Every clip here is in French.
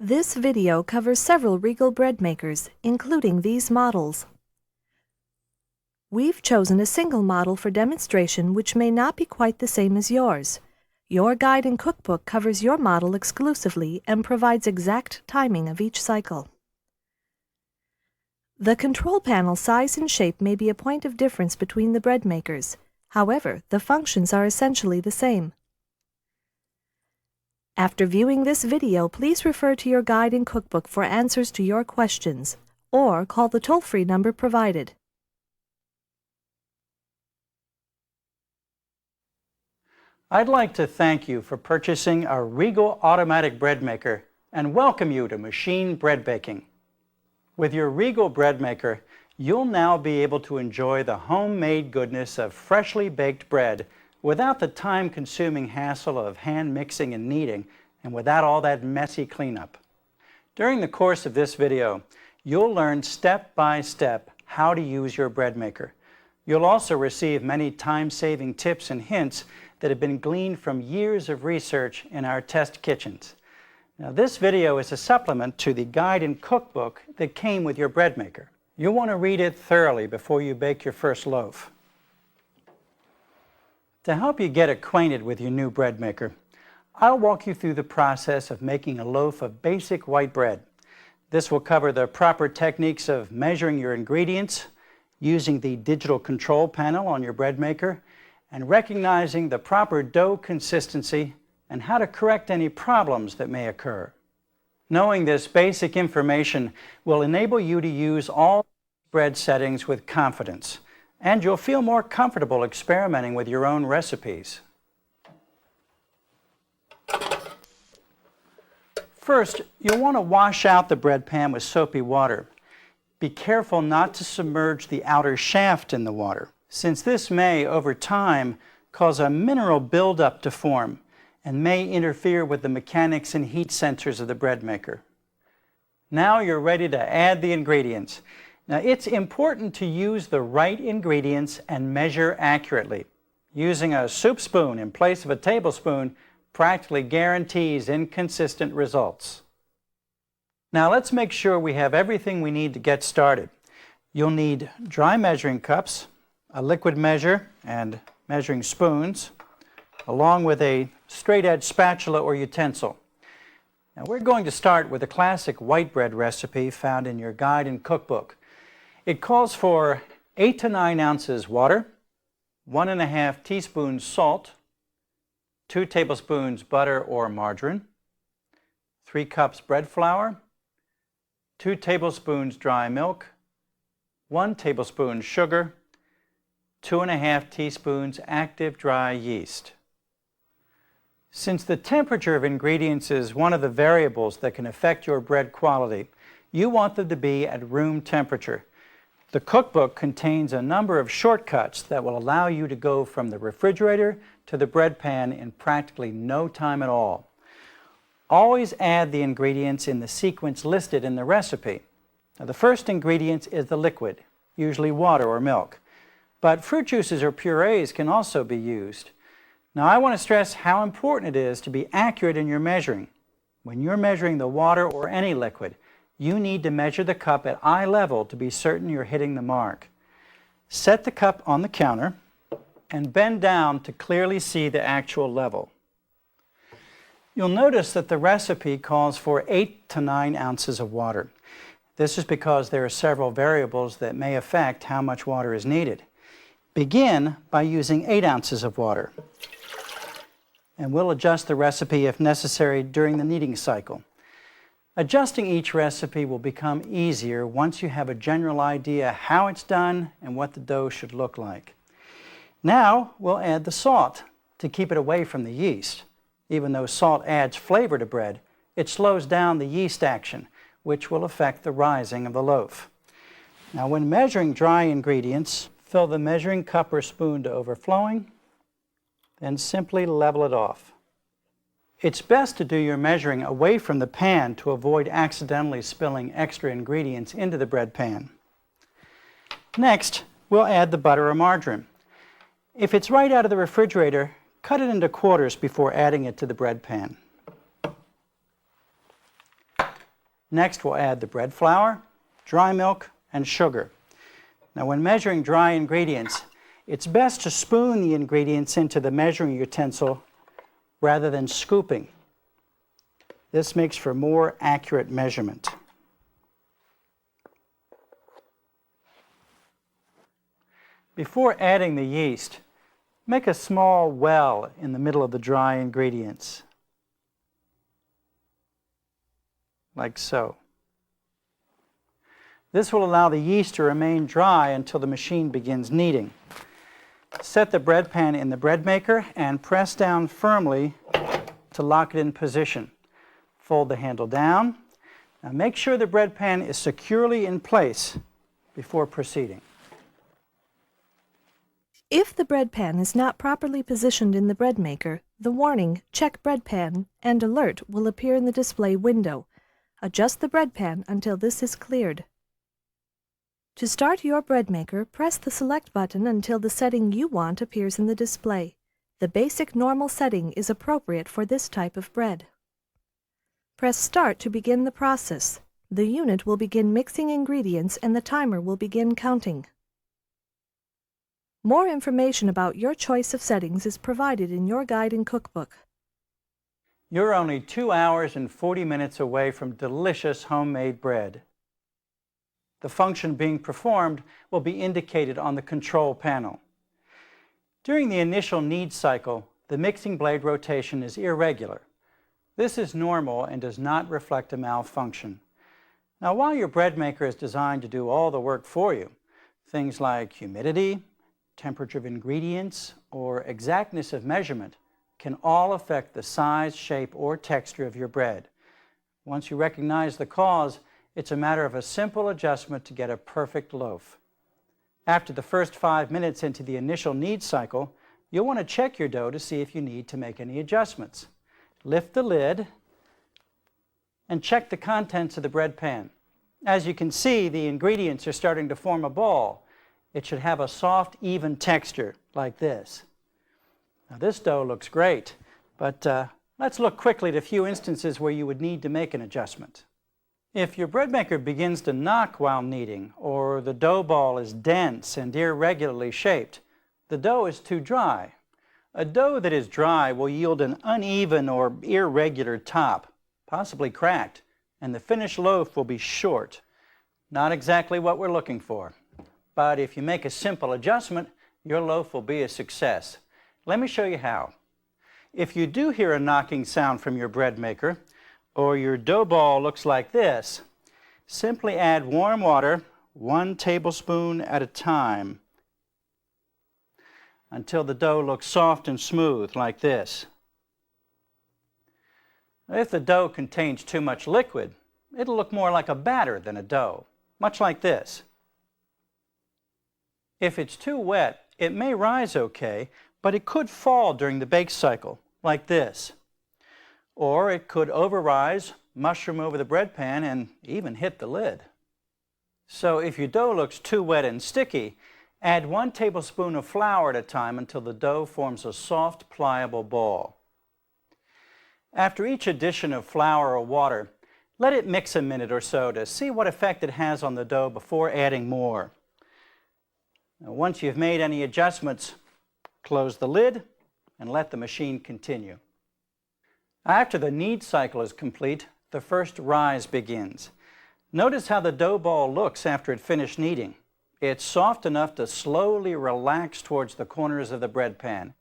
This video covers several Regal bread makers, including these models. We've chosen a single model for demonstration which may not be quite the same as yours. Your guide and cookbook covers your model exclusively and provides exact timing of each cycle. The control panel size and shape may be a point of difference between the bread makers. However, the functions are essentially the same. After viewing this video, please refer to your guide and cookbook for answers to your questions, or call the toll-free number provided. I'd like to thank you for purchasing a Regal automatic bread maker and welcome you to machine bread baking. With your Regal bread maker, you'll now be able to enjoy the homemade goodness of freshly baked bread without the time-consuming hassle of hand mixing and kneading, and without all that messy cleanup. During the course of this video, you'll learn step by step how to use your bread maker. You'll also receive many time-saving tips and hints that have been gleaned from years of research in our test kitchens. Now, this video is a supplement to the guide and cookbook that came with your bread maker. You'll want to read it thoroughly before you bake your first loaf. To help you get acquainted with your new bread maker, I'll walk you through the process of making a loaf of basic white bread. This will cover the proper techniques of measuring your ingredients, using the digital control panel on your bread maker, and recognizing the proper dough consistency and how to correct any problems that may occur. Knowing this basic information will enable you to use all bread settings with confidence, and you'll feel more comfortable experimenting with your own recipes. First, you'll want to wash out the bread pan with soapy water. Be careful not to submerge the outer shaft in the water, since this may, over time, cause a mineral buildup to form and may interfere with the mechanics and heat sensors of the bread maker. Now you're ready to add the ingredients. Now, it's important to use the right ingredients and measure accurately. Using a soup spoon in place of a tablespoon practically guarantees inconsistent results. Now, let's make sure we have everything we need to get started. You'll need dry measuring cups, a liquid measure and measuring spoons, along with a straight-edge spatula or utensil. Now, we're going to start with a classic white bread recipe found in your guide and cookbook. It calls for 8 to 9 ounces water, 1½ teaspoons salt, 2 tablespoons butter or margarine, 3 cups bread flour, 2 tablespoons dry milk, 1 tablespoon sugar, 2½ teaspoons active dry yeast. Since the temperature of ingredients is one of the variables that can affect your bread quality, you want them to be at room temperature. The cookbook contains a number of shortcuts that will allow you to go from the refrigerator to the bread pan in practically no time at all. Always add the ingredients in the sequence listed in the recipe. Now, the first ingredient is the liquid, usually water or milk, but fruit juices or purees can also be used. Now, I want to stress how important it is to be accurate in your measuring. When you're measuring the water or any liquid, you need to measure the cup at eye level to be certain you're hitting the mark. Set the cup on the counter and bend down to clearly see the actual level. You'll notice that the recipe calls for 8 to 9 ounces of water. This is because there are several variables that may affect how much water is needed. Begin by using 8 ounces of water, and we'll adjust the recipe if necessary during the kneading cycle. Adjusting each recipe will become easier once you have a general idea how it's done and what the dough should look like. Now we'll add the salt to keep it away from the yeast. Even though salt adds flavor to bread, it slows down the yeast action, which will affect the rising of the loaf. Now, when measuring dry ingredients, fill the measuring cup or spoon to overflowing, then simply level it off. It's best to do your measuring away from the pan to avoid accidentally spilling extra ingredients into the bread pan. Next, we'll add the butter or margarine. If it's right out of the refrigerator, cut it into quarters before adding it to the bread pan. Next, we'll add the bread flour, dry milk, and sugar. Now, when measuring dry ingredients, it's best to spoon the ingredients into the measuring utensil rather than scooping. This makes for more accurate measurement. Before adding the yeast, make a small well in the middle of the dry ingredients, like so. This will allow the yeast to remain dry until the machine begins kneading. Set the bread pan in the bread maker and press down firmly to lock it in position. Fold the handle down. Now make sure the bread pan is securely in place before proceeding. If the bread pan is not properly positioned in the bread maker, the warning "Check bread pan" and alert will appear in the display window. Adjust the bread pan until this is cleared. To start your bread maker, press the select button until the setting you want appears in the display. The basic normal setting is appropriate for this type of bread. Press Start to begin the process. The unit will begin mixing ingredients and the timer will begin counting. More information about your choice of settings is provided in your guide and cookbook. You're only 2 hours and 40 minutes away from delicious homemade bread. The function being performed will be indicated on the control panel. During the initial knead cycle, the mixing blade rotation is irregular. This is normal and does not reflect a malfunction. Now, while your bread maker is designed to do all the work for you, things like humidity, temperature of ingredients, or exactness of measurement can all affect the size, shape, or texture of your bread. Once you recognize the cause, it's a matter of a simple adjustment to get a perfect loaf. After the first 5 minutes into the initial knead cycle, you'll want to check your dough to see if you need to make any adjustments. Lift the lid and check the contents of the bread pan. As you can see, the ingredients are starting to form a ball. It should have a soft, even texture like this. Now, this dough looks great, but let's look quickly at a few instances where you would need to make an adjustment. If your bread maker begins to knock while kneading, or the dough ball is dense and irregularly shaped, the dough is too dry. A dough that is dry will yield an uneven or irregular top, possibly cracked, and the finished loaf will be short. Not exactly what we're looking for. But if you make a simple adjustment, your loaf will be a success. Let me show you how. If you do hear a knocking sound from your bread maker, or your dough ball looks like this, simply add warm water, 1 tablespoon at a time, until the dough looks soft and smooth like this. If the dough contains too much liquid, it'll look more like a batter than a dough, much like this. If it's too wet, it may rise okay, but it could fall during the bake cycle, like this. Or it could overrise, mushroom over the bread pan, and even hit the lid. So if your dough looks too wet and sticky, add 1 tablespoon of flour at a time until the dough forms a soft, pliable ball. After each addition of flour or water, let it mix a minute or so to see what effect it has on the dough before adding more. Now, once you've made any adjustments, close the lid and let the machine continue. After the knead cycle is complete, the first rise begins. Notice how the dough ball looks after it finished kneading. It's soft enough to slowly relax towards the corners of the bread pan.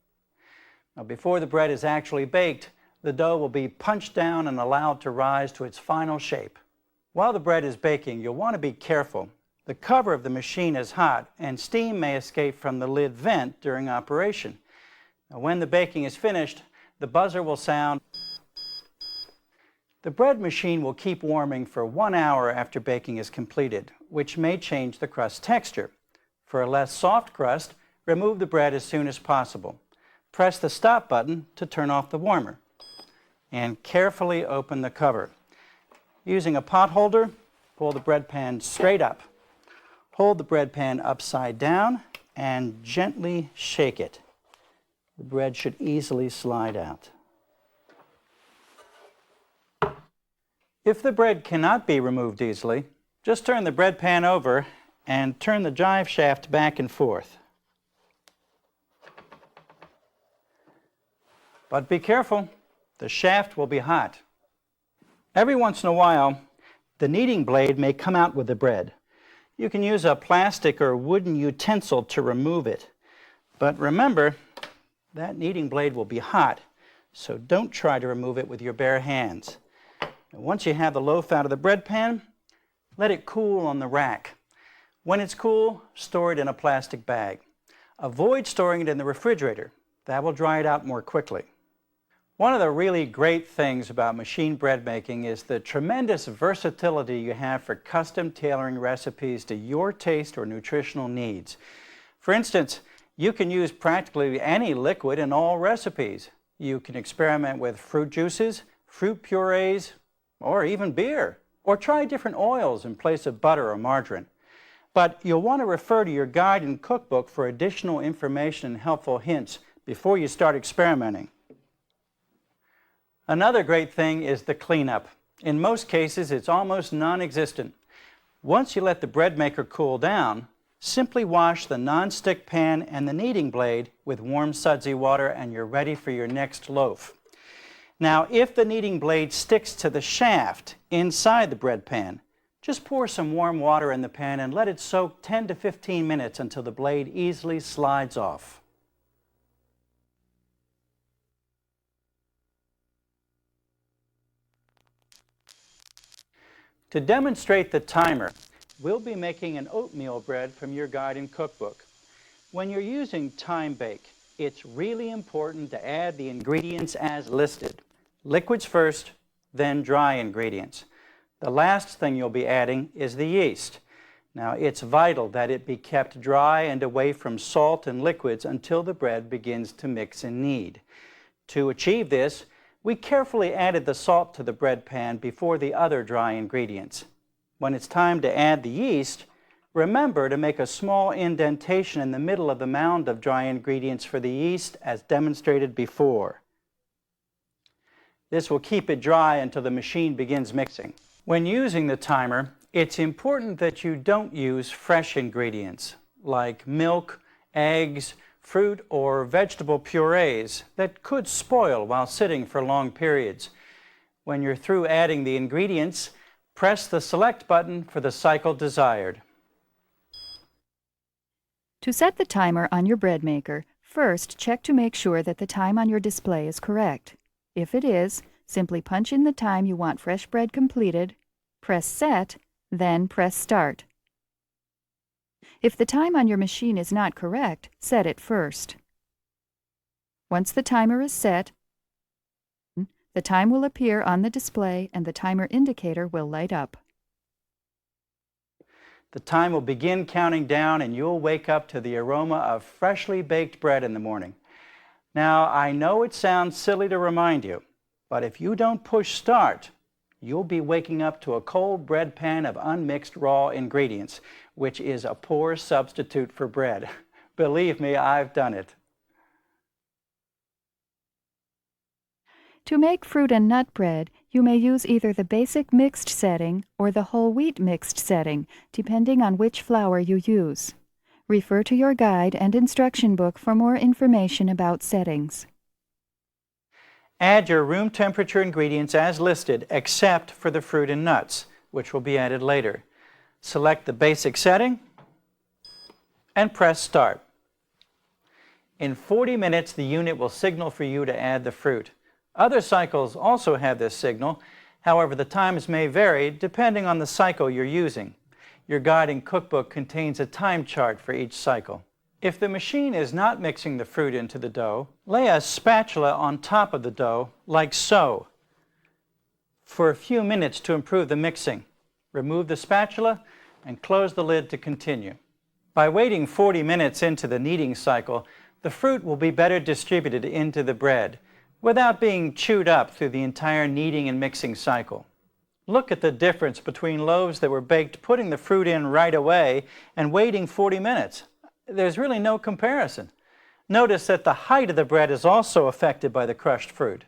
Now, before the bread is actually baked, the dough will be punched down and allowed to rise to its final shape. While the bread is baking, you'll want to be careful. The cover of the machine is hot and steam may escape from the lid vent during operation. Now, when the baking is finished, the buzzer will sound. The bread machine will keep warming for 1 hour after baking is completed, which may change the crust texture. For a less soft crust, remove the bread as soon as possible. Press the stop button to turn off the warmer, and carefully open the cover. Using a pot holder, pull the bread pan straight up. Hold the bread pan upside down and gently shake it. The bread should easily slide out. If the bread cannot be removed easily, just turn the bread pan over and turn the drive shaft back and forth. But be careful, the shaft will be hot. Every once in a while, the kneading blade may come out with the bread. You can use a plastic or wooden utensil to remove it. But remember, that kneading blade will be hot, so don't try to remove it with your bare hands. Once you have the loaf out of the bread pan, let it cool on the rack. When it's cool, store it in a plastic bag. Avoid storing it in the refrigerator. That will dry it out more quickly. One of the really great things about machine bread making is the tremendous versatility you have for custom tailoring recipes to your taste or nutritional needs. For instance, you can use practically any liquid in all recipes. You can experiment with fruit juices, fruit purees, or even beer. Or try different oils in place of butter or margarine. But you'll want to refer to your guide and cookbook for additional information and helpful hints before you start experimenting. Another great thing is the cleanup. In most cases, it's almost non-existent. Once you let the bread maker cool down, simply wash the non-stick pan and the kneading blade with warm sudsy water and you're ready for your next loaf. Now, if the kneading blade sticks to the shaft inside the bread pan, just pour some warm water in the pan and let it soak 10 to 15 minutes until the blade easily slides off. To demonstrate the timer, we'll be making an oatmeal bread from your guide and cookbook. When you're using time bake, it's really important to add the ingredients as listed. Liquids first, then dry ingredients. The last thing you'll be adding is the yeast. Now, it's vital that it be kept dry and away from salt and liquids until the bread begins to mix and knead. To achieve this, we carefully added the salt to the bread pan before the other dry ingredients. When it's time to add the yeast, remember to make a small indentation in the middle of the mound of dry ingredients for the yeast as demonstrated before. This will keep it dry until the machine begins mixing. When using the timer, it's important that you don't use fresh ingredients like milk, eggs, fruit, or vegetable purees that could spoil while sitting for long periods. When you're through adding the ingredients, press the select button for the cycle desired. To set the timer on your bread maker, first check to make sure that the time on your display is correct. If it is, simply punch in the time you want fresh bread completed, press Set, then press Start. If the time on your machine is not correct, set it first. Once the timer is set, the time will appear on the display and the timer indicator will light up. The time will begin counting down and you'll wake up to the aroma of freshly baked bread in the morning. Now, I know it sounds silly to remind you, but if you don't push start, you'll be waking up to a cold bread pan of unmixed raw ingredients, which is a poor substitute for bread. Believe me, I've done it. To make fruit and nut bread, you may use either the basic mixed setting or the whole wheat mixed setting, depending on which flour you use. Refer to your guide and instruction book for more information about settings. Add your room temperature ingredients as listed, except for the fruit and nuts, which will be added later. Select the basic setting and press Start. In 40 minutes, the unit will signal for you to add the fruit. Other cycles also have this signal. However, the times may vary depending on the cycle you're using. Your guide and cookbook contains a time chart for each cycle. If the machine is not mixing the fruit into the dough, lay a spatula on top of the dough, like so, for a few minutes to improve the mixing. Remove the spatula and close the lid to continue. By waiting 40 minutes into the kneading cycle, the fruit will be better distributed into the bread without being chewed up through the entire kneading and mixing cycle. Look at the difference between loaves that were baked putting the fruit in right away and waiting 40 minutes. There's really no comparison. Notice that the height of the bread is also affected by the crushed fruit.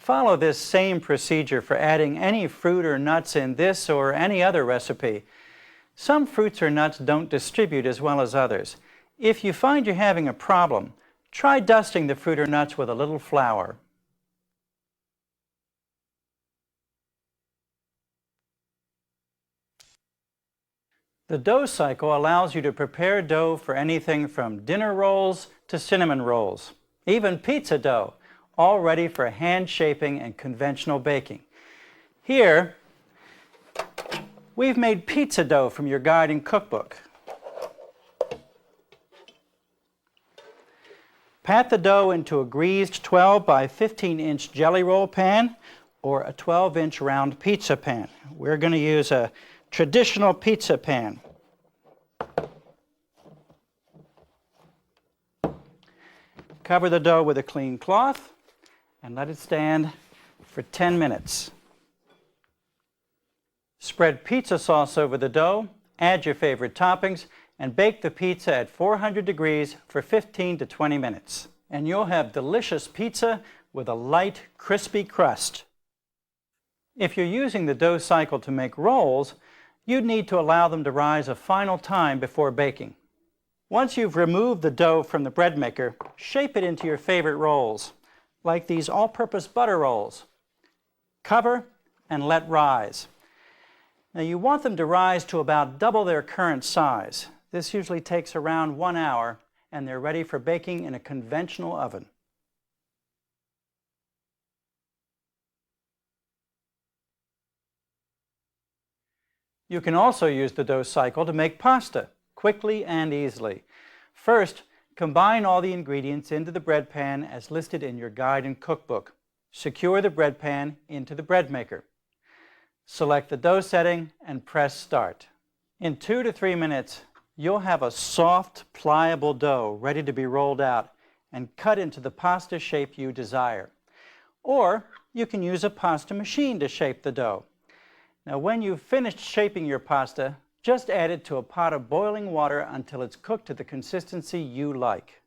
Follow this same procedure for adding any fruit or nuts in this or any other recipe. Some fruits or nuts don't distribute as well as others. If you find you're having a problem, try dusting the fruit or nuts with a little flour. The dough cycle allows you to prepare dough for anything from dinner rolls to cinnamon rolls, even pizza dough, all ready for hand shaping and conventional baking. Here, we've made pizza dough from your guide and cookbook. Pat the dough into a greased 12 by 15-inch jelly roll pan or a 12-inch round pizza pan. We're going to use a traditional pizza pan. Cover the dough with a clean cloth and let it stand for 10 minutes. Spread pizza sauce over the dough, add your favorite toppings, and bake the pizza at 400 degrees for 15 to 20 minutes. And you'll have delicious pizza with a light, crispy crust. If you're using the dough cycle to make rolls, you'd need to allow them to rise a final time before baking. Once you've removed the dough from the bread maker, shape it into your favorite rolls, like these all-purpose butter rolls. Cover and let rise. Now you want them to rise to about double their current size. This usually takes around 1 hour, and they're ready for baking in a conventional oven. You can also use the dough cycle to make pasta, quickly and easily. First, combine all the ingredients into the bread pan as listed in your guide and cookbook. Secure the bread pan into the bread maker. Select the dough setting and press start. In 2 to 3 minutes, you'll have a soft, pliable dough ready to be rolled out and cut into the pasta shape you desire. Or you can use a pasta machine to shape the dough. Now when you've finished shaping your pasta, just add it to a pot of boiling water until it's cooked to the consistency you like.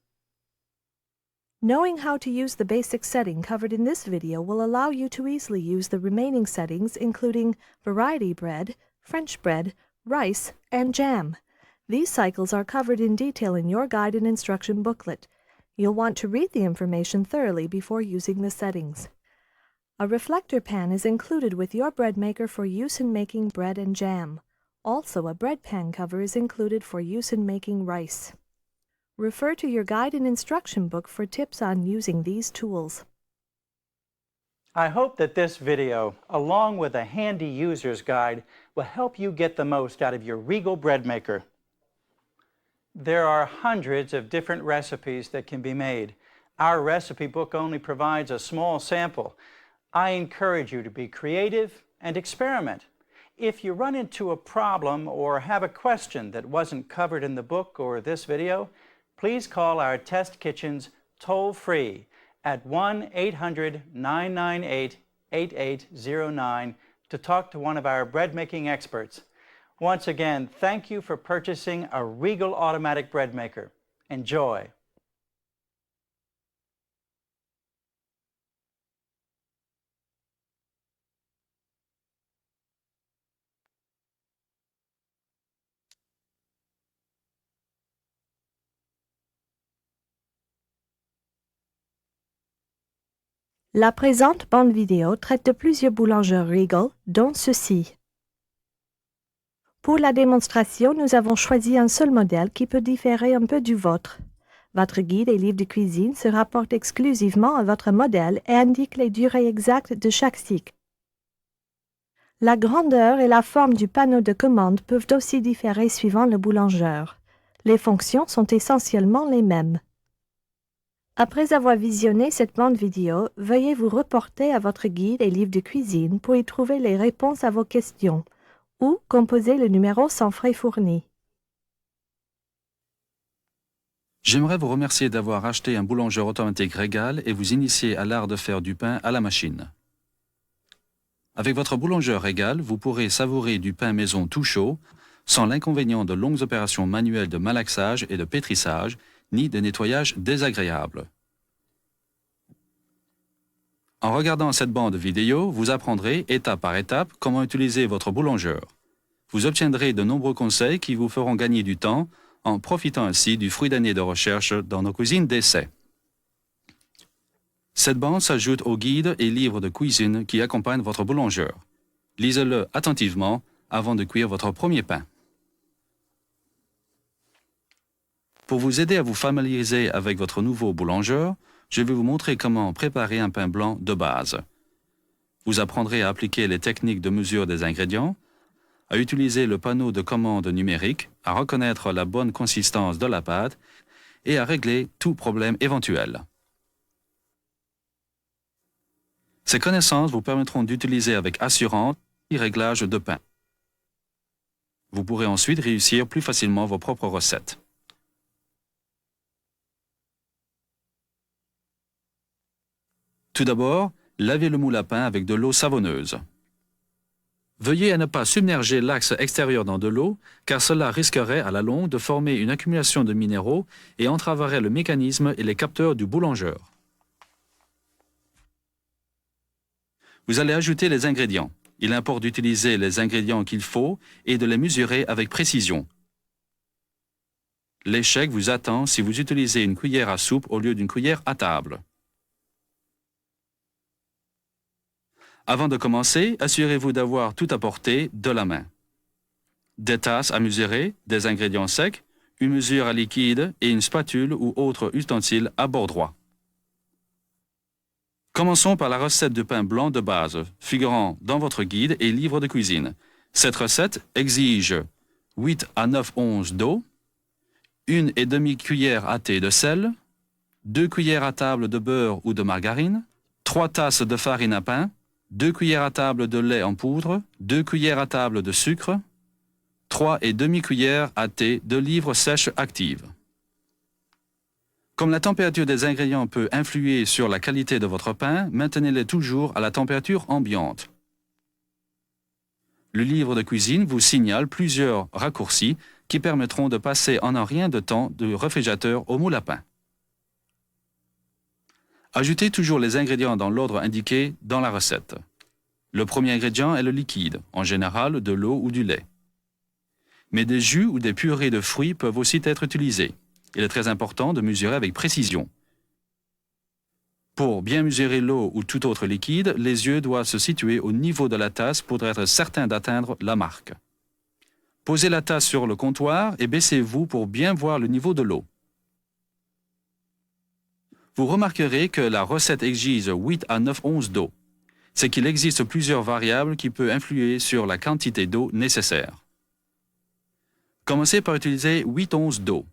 Knowing how to use the basic setting covered in this video will allow you to easily use the remaining settings, including variety bread, French bread, rice, and jam. These cycles are covered in detail in your guide and instruction booklet. You'll want to read the information thoroughly before using the settings. A reflector pan is included with your bread maker for use in making bread and jam. Also, a bread pan cover is included for use in making rice. Refer to your guide and instruction book for tips on using these tools. I hope that this video, along with a handy user's guide, will help you get the most out of your Regal bread maker. There are hundreds of different recipes that can be made. Our recipe book only provides a small sample. I encourage you to be creative and experiment. If you run into a problem or have a question that wasn't covered in the book or this video, please call our Test Kitchens toll-free at 1-800-998-8809 to talk to one of our bread-making experts. Once again, thank you for purchasing a Regal automatic bread maker. Enjoy! La présente bande vidéo traite de plusieurs boulangeurs Regal, dont ceux-ci. Pour la démonstration, nous avons choisi un seul modèle qui peut différer un peu du vôtre. Votre guide et livre de cuisine se rapportent exclusivement à votre modèle et indiquent les durées exactes de chaque cycle. La grandeur et la forme du panneau de commande peuvent aussi différer suivant le boulangeur. Les fonctions sont essentiellement les mêmes. Après avoir visionné cette bande vidéo, veuillez vous reporter à votre guide et livre de cuisine pour y trouver les réponses à vos questions ou composer le numéro sans frais fournis. J'aimerais vous remercier d'avoir acheté un boulangeur automatique Regal et vous initier à l'art de faire du pain à la machine. Avec votre boulangeur Regal, vous pourrez savourer du pain maison tout chaud, sans l'inconvénient de longues opérations manuelles de malaxage et de pétrissage, ni de nettoyage désagréable. En regardant cette bande vidéo, vous apprendrez étape par étape comment utiliser votre boulangeur. Vous obtiendrez de nombreux conseils qui vous feront gagner du temps en profitant ainsi du fruit d'années de recherche dans nos cuisines d'essai. Cette bande s'ajoute aux guides et livres de cuisine qui accompagnent votre boulangeur. Lisez-le attentivement avant de cuire votre premier pain. Pour vous aider à vous familiariser avec votre nouveau boulangeur, je vais vous montrer comment préparer un pain blanc de base. Vous apprendrez à appliquer les techniques de mesure des ingrédients, à utiliser le panneau de commande numérique, à reconnaître la bonne consistance de la pâte et à régler tout problème éventuel. Ces connaissances vous permettront d'utiliser avec assurance les réglages de pain. Vous pourrez ensuite réussir plus facilement vos propres recettes. Tout d'abord, lavez le moule à pain avec de l'eau savonneuse. Veuillez à ne pas submerger l'axe extérieur dans de l'eau, car cela risquerait à la longue de former une accumulation de minéraux et entraverait le mécanisme et les capteurs du boulangeur. Vous allez ajouter les ingrédients. Il importe d'utiliser les ingrédients qu'il faut et de les mesurer avec précision. L'échec vous attend si vous utilisez une cuillère à soupe au lieu d'une cuillère à table. Avant de commencer, assurez-vous d'avoir tout apporté de la main. Des tasses à mesurer, des ingrédients secs, une mesure à liquide et une spatule ou autre ustensile à bord droit. Commençons par la recette de pain blanc de base, figurant dans votre guide et livre de cuisine. Cette recette exige 8 à 9 onces d'eau, 1,5 cuillère à thé de sel, 2 cuillères à table de beurre ou de margarine, 3 tasses de farine à pain, 2 cuillères à table de lait en poudre, 2 cuillères à table de sucre, 3,5 cuillères à thé de livre sèche active. Comme la température des ingrédients peut influer sur la qualité de votre pain, maintenez-les toujours à la température ambiante. Le livre de cuisine vous signale plusieurs raccourcis qui permettront de passer en un rien de temps du réfrigérateur au moule à pain. Ajoutez toujours les ingrédients dans l'ordre indiqué dans la recette. Le premier ingrédient est le liquide, en général de l'eau ou du lait. Mais des jus ou des purées de fruits peuvent aussi être utilisés. Il est très important de mesurer avec précision. Pour bien mesurer l'eau ou tout autre liquide, les yeux doivent se situer au niveau de la tasse pour être certain d'atteindre la marque. Posez la tasse sur le comptoir et baissez-vous pour bien voir le niveau de l'eau. Vous remarquerez que la recette exige 8 à 9 onces d'eau. C'est qu'il existe plusieurs variables qui peuvent influer sur la quantité d'eau nécessaire. Commencez par utiliser 8 onces d'eau.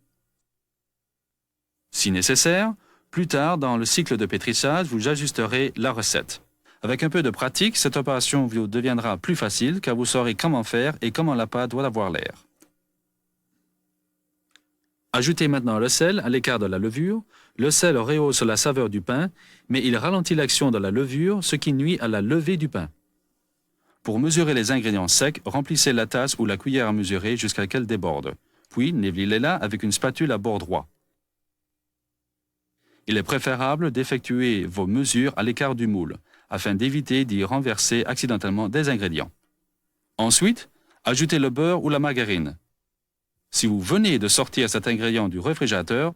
Si nécessaire, plus tard dans le cycle de pétrissage, vous ajusterez la recette. Avec un peu de pratique, cette opération vous deviendra plus facile car vous saurez comment faire et comment la pâte doit avoir l'air. Ajoutez maintenant le sel à l'écart de la levure. Le sel rehausse la saveur du pain, mais il ralentit l'action de la levure, ce qui nuit à la levée du pain. Pour mesurer les ingrédients secs, remplissez la tasse ou la cuillère à mesurer jusqu'à ce qu'elle déborde. Puis, nivelez-la avec une spatule à bord droit. Il est préférable d'effectuer vos mesures à l'écart du moule, afin d'éviter d'y renverser accidentellement des ingrédients. Ensuite, ajoutez le beurre ou la margarine. Si vous venez de sortir cet ingrédient du réfrigérateur,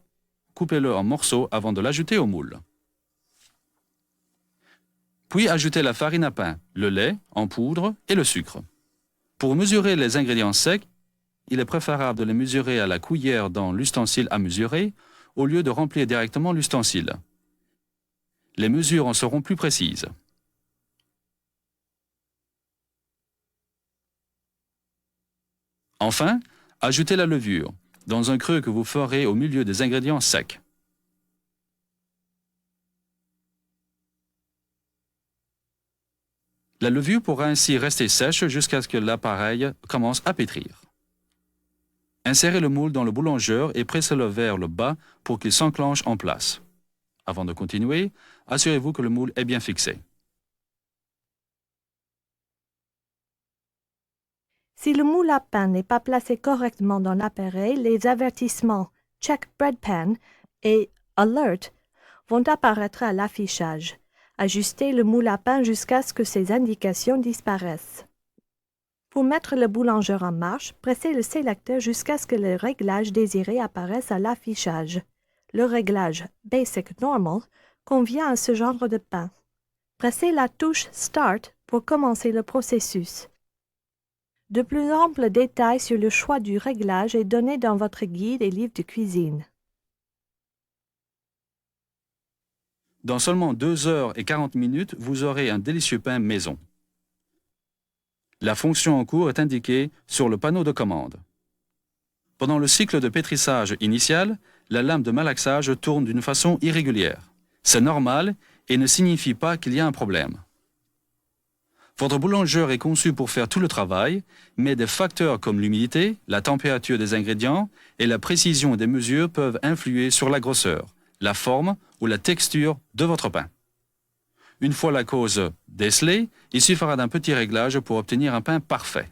coupez-le en morceaux avant de l'ajouter au moule. Puis ajoutez la farine à pain, le lait en poudre et le sucre. Pour mesurer les ingrédients secs, il est préférable de les mesurer à la cuillère dans l'ustensile à mesurer au lieu de remplir directement l'ustensile. Les mesures en seront plus précises. Enfin, ajoutez la levure, dans un creux que vous ferez au milieu des ingrédients secs. La levure pourra ainsi rester sèche jusqu'à ce que l'appareil commence à pétrir. Insérez le moule dans le boulangeur et pressez-le vers le bas pour qu'il s'enclenche en place. Avant de continuer, assurez-vous que le moule est bien fixé. Si le moule à pain n'est pas placé correctement dans l'appareil, les avertissements Check Bread Pan et Alert vont apparaître à l'affichage. Ajustez le moule à pain jusqu'à ce que ces indications disparaissent. Pour mettre le boulangeur en marche, pressez le sélecteur jusqu'à ce que le réglage désiré apparaisse à l'affichage. Le réglage Basic Normal convient à ce genre de pain. Pressez la touche Start pour commencer le processus. De plus amples détails sur le choix du réglage est donné dans votre guide et livre de cuisine. Dans seulement 2 heures et 40 minutes, vous aurez un délicieux pain maison. La fonction en cours est indiquée sur le panneau de commande. Pendant le cycle de pétrissage initial, la lame de malaxage tourne d'une façon irrégulière. C'est normal et ne signifie pas qu'il y a un problème. Votre boulangeur est conçu pour faire tout le travail, mais des facteurs comme l'humidité, la température des ingrédients et la précision des mesures peuvent influer sur la grosseur, la forme ou la texture de votre pain. Une fois la cause décelée, il suffira d'un petit réglage pour obtenir un pain parfait.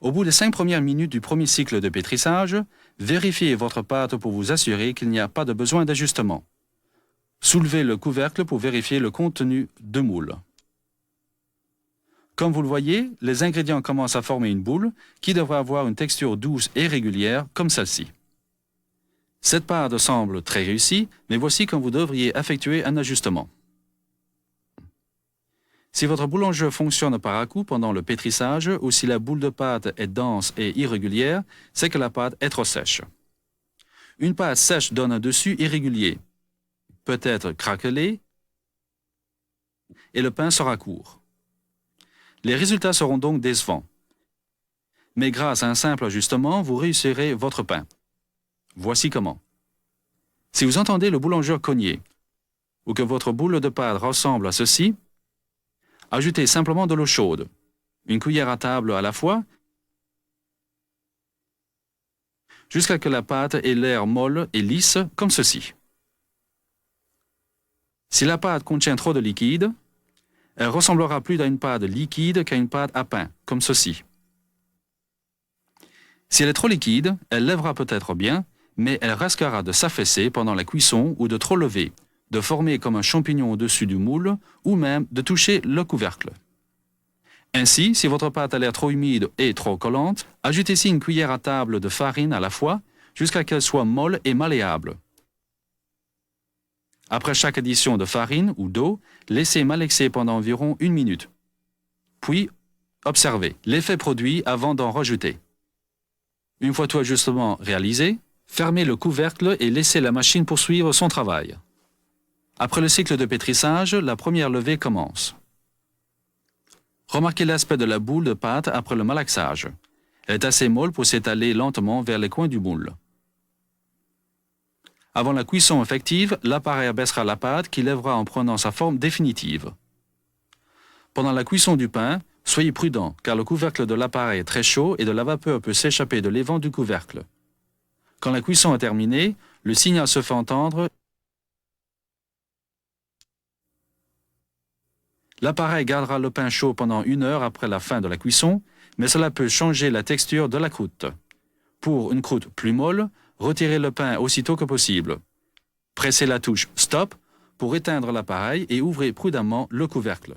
Au bout des 5 premières minutes du premier cycle de pétrissage, vérifiez votre pâte pour vous assurer qu'il n'y a pas de besoin d'ajustement. Soulevez le couvercle pour vérifier le contenu de moule. Comme vous le voyez, les ingrédients commencent à former une boule qui devrait avoir une texture douce et régulière comme celle-ci. Cette pâte semble très réussie, mais voici quand vous devriez effectuer un ajustement. Si votre boulangeur fonctionne par à-coups pendant le pétrissage ou si la boule de pâte est dense et irrégulière, c'est que la pâte est trop sèche. Une pâte sèche donne un dessus irrégulier, peut être craquelé, et le pain sera court. Les résultats seront donc décevants. Mais grâce à un simple ajustement, vous réussirez votre pain. Voici comment. Si vous entendez le boulangeur cogner, ou que votre boule de pâte ressemble à ceci, ajoutez simplement de l'eau chaude, une cuillère à table à la fois, jusqu'à ce que la pâte ait l'air molle et lisse comme ceci. Si la pâte contient trop de liquide, elle ressemblera plus à une pâte liquide qu'à une pâte à pain, comme ceci. Si elle est trop liquide, elle lèvera peut-être bien, mais elle risquera de s'affaisser pendant la cuisson ou de trop lever, de former comme un champignon au-dessus du moule ou même de toucher le couvercle. Ainsi, si votre pâte a l'air trop humide et trop collante, ajoutez-y une cuillère à table de farine à la fois jusqu'à ce qu'elle soit molle et malléable. Après chaque addition de farine ou d'eau, laissez malaxer pendant environ 1 minute. Puis, observez l'effet produit avant d'en rajouter. Une fois tout ajustement réalisé, fermez le couvercle et laissez la machine poursuivre son travail. Après le cycle de pétrissage, la première levée commence. Remarquez l'aspect de la boule de pâte après le malaxage. Elle est assez molle pour s'étaler lentement vers les coins du moule. Avant la cuisson effective, l'appareil abaissera la pâte qui lèvera en prenant sa forme définitive. Pendant la cuisson du pain, soyez prudent car le couvercle de l'appareil est très chaud et de la vapeur peut s'échapper de l'évent du couvercle. Quand la cuisson est terminée, le signal se fait entendre. L'appareil gardera le pain chaud pendant 1 heure après la fin de la cuisson, mais cela peut changer la texture de la croûte. Pour une croûte plus molle, retirez le pain aussitôt que possible. Pressez la touche Stop pour éteindre l'appareil et ouvrez prudemment le couvercle.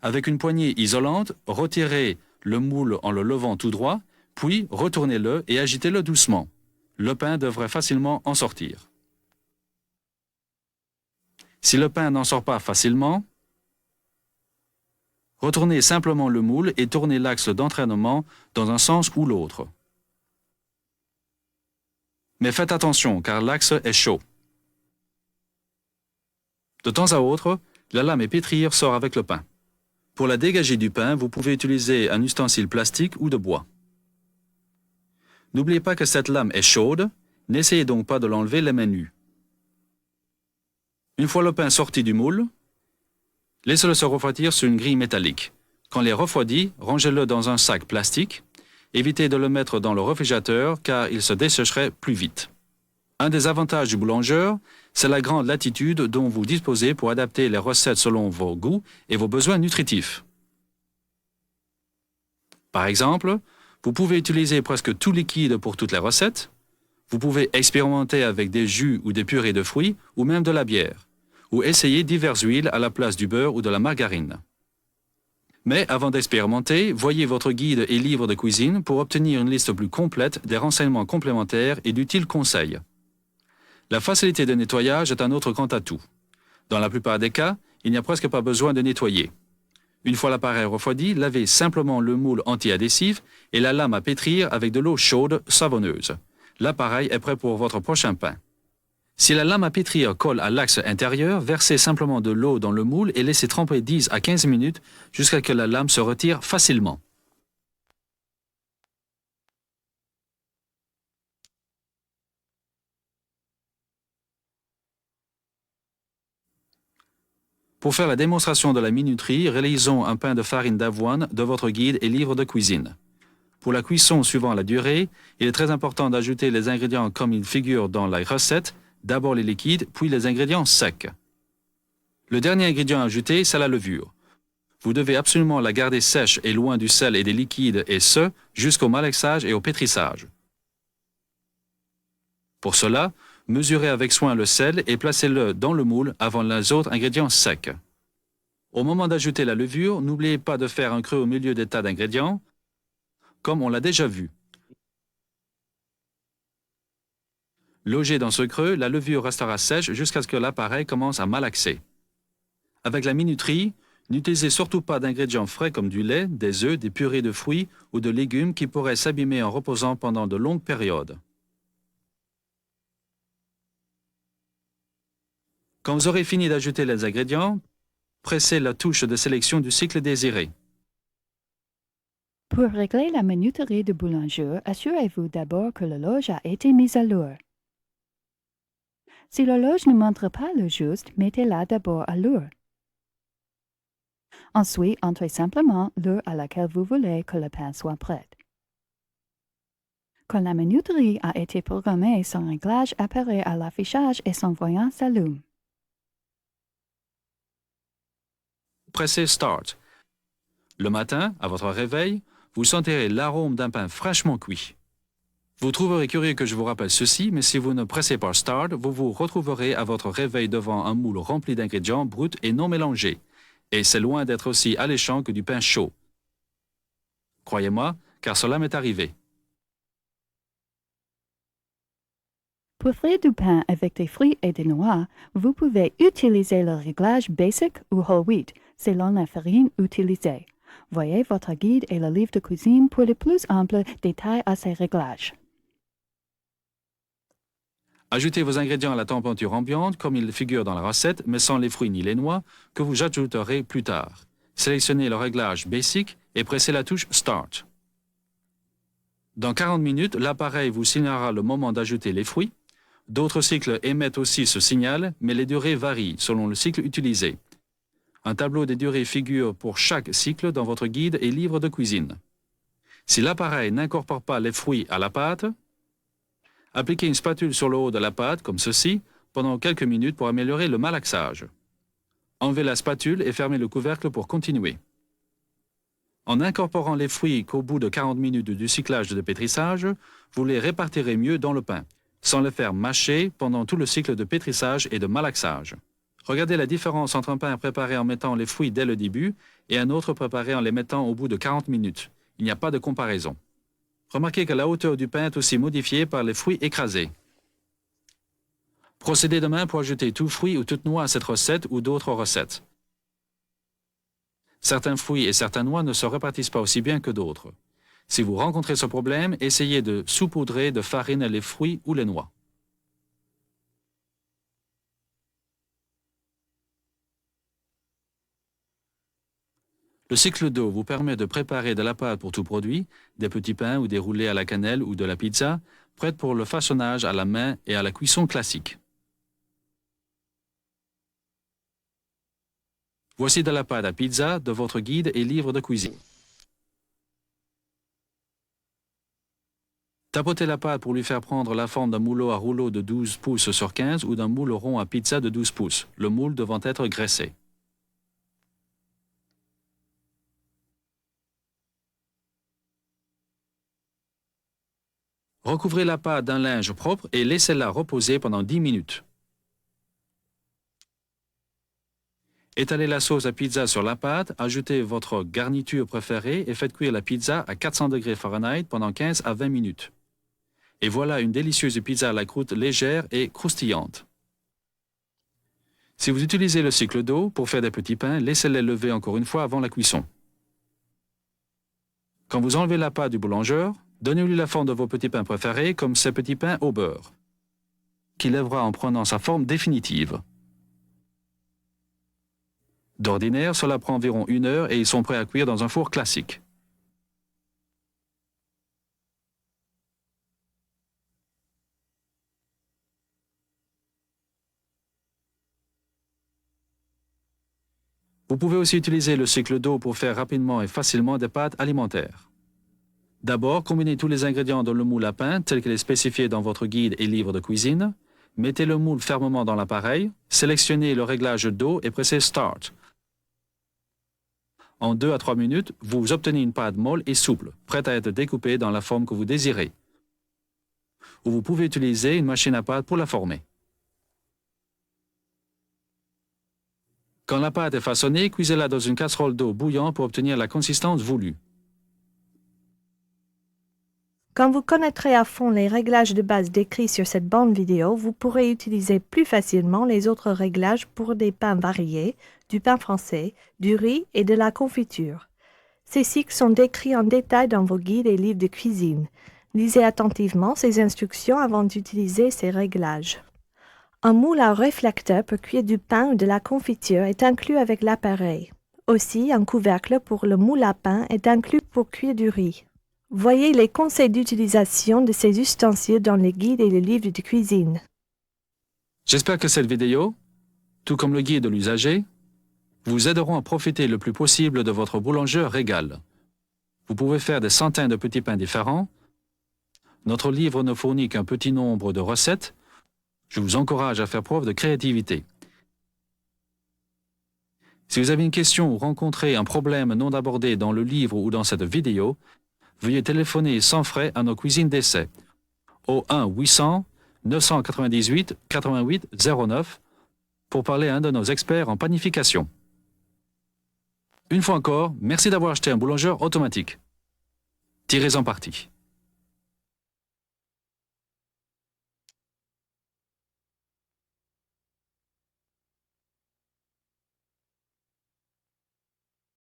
Avec une poignée isolante, retirez le moule en le levant tout droit, puis retournez-le et agitez-le doucement. Le pain devrait facilement en sortir. Si le pain n'en sort pas facilement, retournez simplement le moule et tournez l'axe d'entraînement dans un sens ou l'autre. Mais faites attention car l'axe est chaud. De temps à autre, la lame épetrière sort avec le pain. Pour la dégager du pain, vous pouvez utiliser un ustensile plastique ou de bois. N'oubliez pas que cette lame est chaude, n'essayez donc pas de l'enlever les mains nues. Une fois le pain sorti du moule, laissez-le se refroidir sur une grille métallique. Quand il est refroidi, rangez-le dans un sac plastique. Évitez de le mettre dans le réfrigérateur car il se dessécherait plus vite. Un des avantages du boulangeur, c'est la grande latitude dont vous disposez pour adapter les recettes selon vos goûts et vos besoins nutritifs. Par exemple, vous pouvez utiliser presque tout liquide pour toutes les recettes. Vous pouvez expérimenter avec des jus ou des purées de fruits ou même de la bière. ou essayez diverses huiles à la place du beurre ou de la margarine. Mais avant d'expérimenter, voyez votre guide et livre de cuisine pour obtenir une liste plus complète des renseignements complémentaires et d'utiles conseils. La facilité de nettoyage est un autre grand atout. Dans la plupart des cas, il n'y a presque pas besoin de nettoyer. Une fois l'appareil refroidi, lavez simplement le moule anti-adhésif et la lame à pétrir avec de l'eau chaude savonneuse. L'appareil est prêt pour votre prochain pain. Si la lame à pétrir colle à l'axe intérieur, versez simplement de l'eau dans le moule et laissez tremper 10 à 15 minutes jusqu'à ce que la lame se retire facilement. Pour faire la démonstration de la minuterie, réalisons un pain de farine d'avoine de votre guide et livre de cuisine. Pour la cuisson suivant la durée, il est très important d'ajouter les ingrédients comme ils figurent dans la recette, d'abord les liquides, puis les ingrédients secs. Le dernier ingrédient ajouté, c'est la levure. Vous devez absolument la garder sèche et loin du sel et des liquides, et ce, jusqu'au malaxage et au pétrissage. Pour cela, mesurez avec soin le sel et placez-le dans le moule avant les autres ingrédients secs. Au moment d'ajouter la levure, n'oubliez pas de faire un creux au milieu des tas d'ingrédients, comme on l'a déjà vu. Logé dans ce creux, la levure restera sèche jusqu'à ce que l'appareil commence à malaxer. Avec la minuterie, n'utilisez surtout pas d'ingrédients frais comme du lait, des œufs, des purées de fruits ou de légumes qui pourraient s'abîmer en reposant pendant de longues périodes. Quand vous aurez fini d'ajouter les ingrédients, pressez la touche de sélection du cycle désiré. Pour régler la minuterie du boulanger, assurez-vous d'abord que l'horloge a été mise à l'heure. Si l'horloge ne montre pas le juste, mettez-la d'abord à l'heure. Ensuite, entrez simplement l'heure à laquelle vous voulez que le pain soit prêt. Quand la minuterie a été programmée, son réglage apparaît à l'affichage et son voyant s'allume. Pressez Start. Le matin, à votre réveil, vous sentirez l'arôme d'un pain fraîchement cuit. Vous trouverez curieux que je vous rappelle ceci, mais si vous ne pressez pas Start, vous vous retrouverez à votre réveil devant un moule rempli d'ingrédients bruts et non mélangés. Et c'est loin d'être aussi alléchant que du pain chaud. Croyez-moi, car cela m'est arrivé. Pour frire du pain avec des fruits et des noix, vous pouvez utiliser le réglage Basic ou Whole Wheat, selon la farine utilisée. Voyez votre guide et le livre de cuisine pour les plus amples détails à ces réglages. Ajoutez vos ingrédients à la température ambiante comme il figure dans la recette, mais sans les fruits ni les noix, que vous ajouterez plus tard. Sélectionnez le réglage Basic et pressez la touche Start. Dans 40 minutes, l'appareil vous signalera le moment d'ajouter les fruits. D'autres cycles émettent aussi ce signal, mais les durées varient selon le cycle utilisé. Un tableau des durées figure pour chaque cycle dans votre guide et livre de cuisine. Si l'appareil n'incorpore pas les fruits à la pâte, appliquez une spatule sur le haut de la pâte, comme ceci, pendant quelques minutes pour améliorer le malaxage. Enlevez la spatule et fermez le couvercle pour continuer. En incorporant les fruits qu'au bout de 40 minutes du cyclage de pétrissage, vous les répartirez mieux dans le pain, sans les faire mâcher pendant tout le cycle de pétrissage et de malaxage. Regardez la différence entre un pain préparé en mettant les fruits dès le début et un autre préparé en les mettant au bout de 40 minutes. Il n'y a pas de comparaison. Remarquez que la hauteur du pain est aussi modifiée par les fruits écrasés. Procédez demain pour ajouter tout fruit ou toute noix à cette recette ou d'autres recettes. Certains fruits et certaines noix ne se répartissent pas aussi bien que d'autres. Si vous rencontrez ce problème, essayez de saupoudrer de farine les fruits ou les noix. Le cycle d'eau vous permet de préparer de la pâte pour tout produit, des petits pains ou des roulés à la cannelle ou de la pizza, prête pour le façonnage à la main et à la cuisson classique. Voici de la pâte à pizza de votre guide et livre de cuisine. Tapotez la pâte pour lui faire prendre la forme d'un moule à rouleau de 12 pouces sur 15 ou d'un moule rond à pizza de 12 pouces, le moule devant être graissé. Recouvrez la pâte d'un linge propre et laissez-la reposer pendant 10 minutes. Étalez la sauce à pizza sur la pâte, ajoutez votre garniture préférée et faites cuire la pizza à 400 degrés Fahrenheit pendant 15 à 20 minutes. Et voilà une délicieuse pizza à la croûte légère et croustillante. Si vous utilisez le cycle d'eau pour faire des petits pains, laissez-les lever encore une fois avant la cuisson. Quand vous enlevez la pâte du boulangeur, donnez-lui la forme de vos petits pains préférés comme ces petits pains au beurre, qui lèvera en prenant sa forme définitive. D'ordinaire, cela prend environ 1 heure et ils sont prêts à cuire dans un four classique. Vous pouvez aussi utiliser le cycle d'eau pour faire rapidement et facilement des pâtes alimentaires. D'abord, combinez tous les ingrédients dans le moule à pain tel qu'il est spécifié dans votre guide et livre de cuisine. Mettez le moule fermement dans l'appareil, sélectionnez le réglage d'eau et pressez Start. En 2 à 3 minutes, vous obtenez une pâte molle et souple, prête à être découpée dans la forme que vous désirez. Ou vous pouvez utiliser une machine à pâte pour la former. Quand la pâte est façonnée, cuisez-la dans une casserole d'eau bouillante pour obtenir la consistance voulue. Quand vous connaîtrez à fond les réglages de base décrits sur cette bande vidéo, vous pourrez utiliser plus facilement les autres réglages pour des pains variés, du pain français, du riz et de la confiture. Ces cycles sont décrits en détail dans vos guides et livres de cuisine. Lisez attentivement ces instructions avant d'utiliser ces réglages. Un moule à réflecteur pour cuire du pain ou de la confiture est inclus avec l'appareil. Aussi, un couvercle pour le moule à pain est inclus pour cuire du riz. Voyez les conseils d'utilisation de ces ustensiles dans les guides et les livres de cuisine. J'espère que cette vidéo, tout comme le guide de l'usager, vous aideront à profiter le plus possible de votre boulangeur Regal. Vous pouvez faire des centaines de petits pains différents. Notre livre ne fournit qu'un petit nombre de recettes. Je vous encourage à faire preuve de créativité. Si vous avez une question ou rencontrez un problème non abordé dans le livre ou dans cette vidéo, veuillez téléphoner sans frais à nos cuisines d'essai au 1-800-998-88-09 pour parler à un de nos experts en panification. Une fois encore, merci d'avoir acheté un boulangeur automatique. Tirez-en parti.